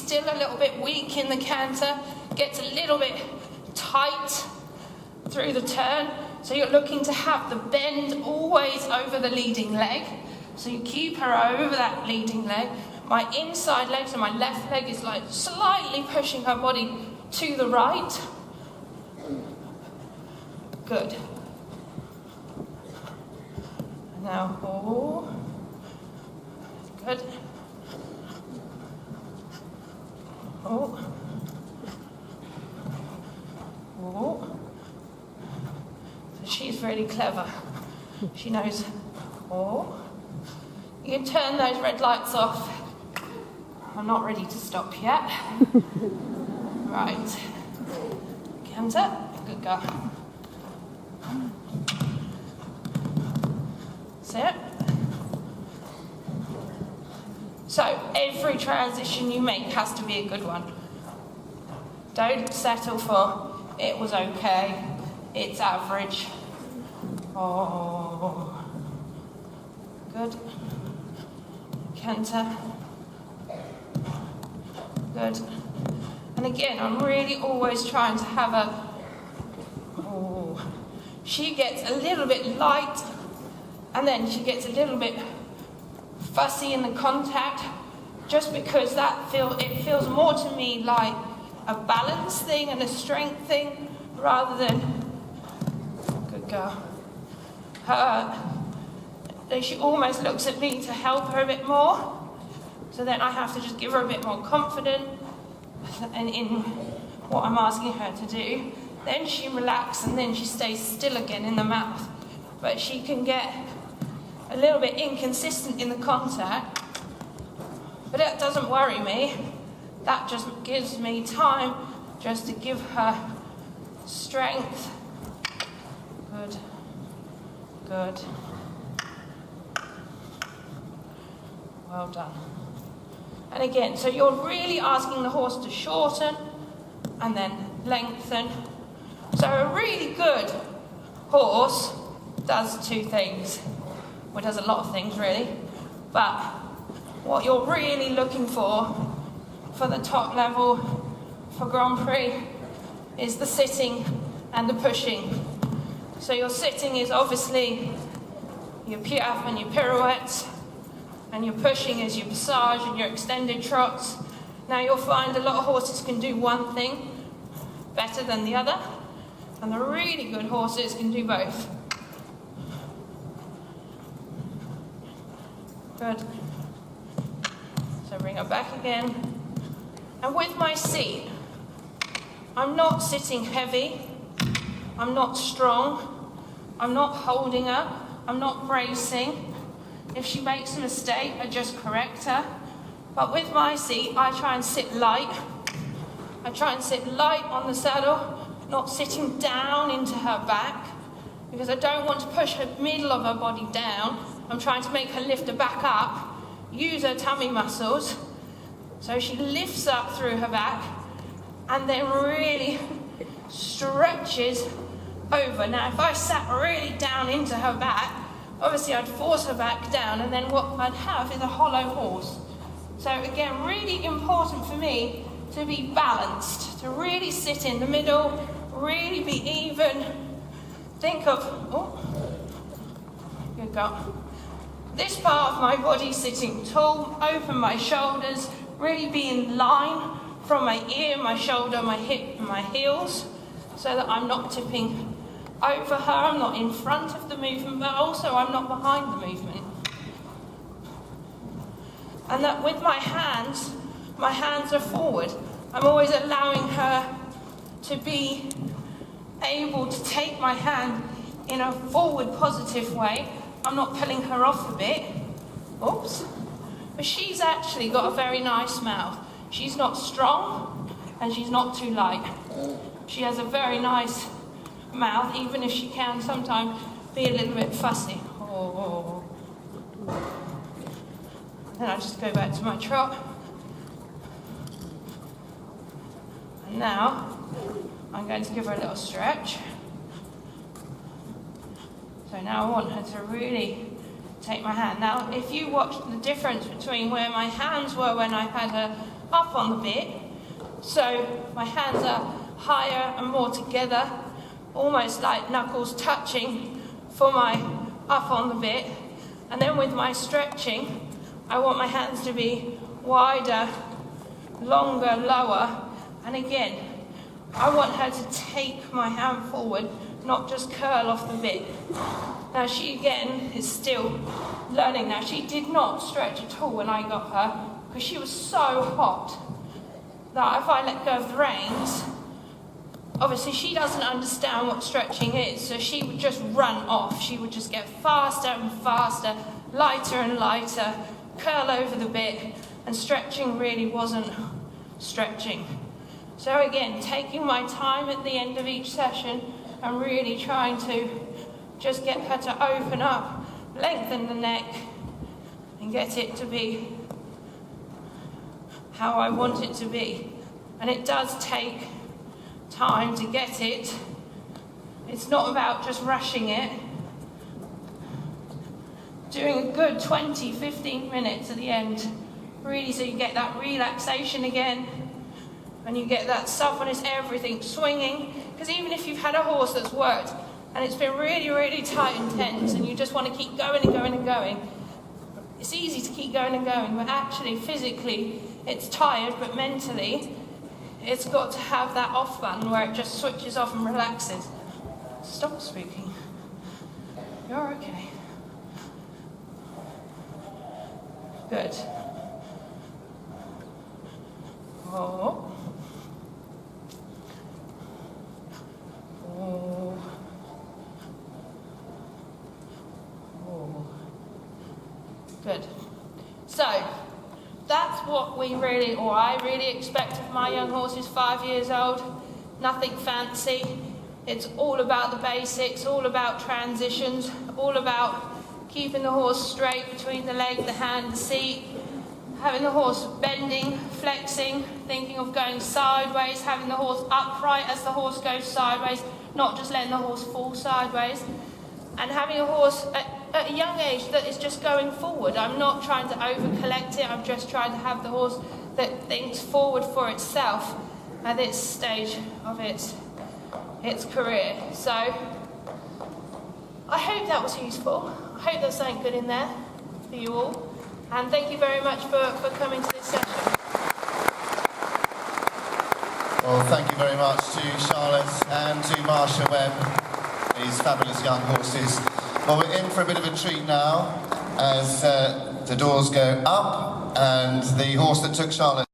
still a little bit weak in the canter, gets a little bit tight through the turn. So you're looking to have the bend always over the leading leg. So you keep her over that leading leg. My inside leg, so my left leg is like slightly pushing her body to the right. Good. Now, oh, good. Oh, oh. So she's really clever. She knows, oh. You can turn those red lights off. I'm not ready to stop yet. Right. Canter. Good girl. Sit. So every transition you make has to be a good one. Don't settle for it was okay, it's average. Oh. Good. Canter. Good. And again, I'm really always trying to have a, oh, she gets a little bit light, and then she gets a little bit fussy in the contact, just because it feels more to me like a balance thing and a strength thing, rather than, good girl. She almost looks at me to help her a bit more. So then I have to just give her a bit more confidence in what I'm asking her to do. Then she relaxes and then she stays still again in the mouth. But she can get a little bit inconsistent in the contact. But that doesn't worry me. That just gives me time just to give her strength. Good. Good. Well done. And again, so you're really asking the horse to shorten and then lengthen. So a really good horse does two things. Well, does a lot of things really. But what you're really looking for the top level for Grand Prix is the sitting and the pushing. So your sitting is obviously your piaffe and your pirouettes, and your pushing is your passage and your extended trots. Now you'll find a lot of horses can do one thing better than the other, and the really good horses can do both. Good. So bring her back again. And with my seat, I'm not sitting heavy, I'm not strong, I'm not holding her, I'm not bracing. If she makes a mistake, I just correct her. But with my seat, I try and sit light. I try and sit light on the saddle, not sitting down into her back, because I don't want to push her middle of her body down. I'm trying to make her lift her back up, use her tummy muscles, so she lifts up through her back, and then really stretches over. Now, if I sat really down into her back, obviously I'd force her back down, and then what I'd have is a hollow horse. So again, really important for me to be balanced, to really sit in the middle, really be even. Think of, oh, good girl. This part of my body sitting tall, open my shoulders, really be in line from my ear, my shoulder, my hip, and my heels, so that I'm not tipping over her, I'm not in front of the movement, but also I'm not behind the movement. And that with my hands are forward. I'm always allowing her to be able to take my hand in a forward positive way. I'm not pulling her off a bit. Oops. But she's actually got a very nice mouth. She's not strong and she's not too light. She has a very nice mouth, even if she can sometimes be a little bit fussy. Oh. Then I just go back to my trot. And now I'm going to give her a little stretch. So now I want her to really take my hand. Now, if you watch the difference between where my hands were when I had her up on the bit. So my hands are higher and more together, almost like knuckles touching for my up on the bit. And then with my stretching, I want my hands to be wider, longer, lower. And again, I want her to take my hand forward, not just curl off the bit. Now she again is still learning now. She did not stretch at all when I got her because she was so hot that if I let go of the reins, obviously she doesn't understand what stretching is, so she would just run off. She would just get faster and faster, lighter and lighter, curl over the bit, and stretching really wasn't stretching. So again, taking my time at the end of each session and really trying to just get her to open up, lengthen the neck, and get it to be how I want it to be. And it does take time to get it. It's not about just rushing it. Doing a good 20, 15 minutes at the end, really, so you get that relaxation again, and you get that softness, everything swinging. Because even if you've had a horse that's worked and it's been really, really tight and tense, and you just want to keep going and going and going, it's easy to keep going and going, but actually physically it's tired, but mentally it's got to have that off button where it just switches off and relaxes. Stop speaking. You're okay. Good. Oh. Oh. Oh. Good. So, that's what we really, or I really expect of my young horses, 5 years old. Nothing fancy. It's all about the basics, all about transitions, all about keeping the horse straight between the leg, the hand, the seat, having the horse bending, flexing, thinking of going sideways, having the horse upright as the horse goes sideways, not just letting the horse fall sideways, and having a horse at a young age that is just going forward. I'm not trying to over-collect it, I'm just trying to have the horse that thinks forward for itself at its stage of its career. So, I hope that was useful. I hope there's something good in there for you all. And thank you very much for coming to this session. Well, thank you very much to Charlotte and to Marsha Webb, these fabulous young horses. Well, we're in for a bit of a treat now as the doors go up, and the horse that took Charlotte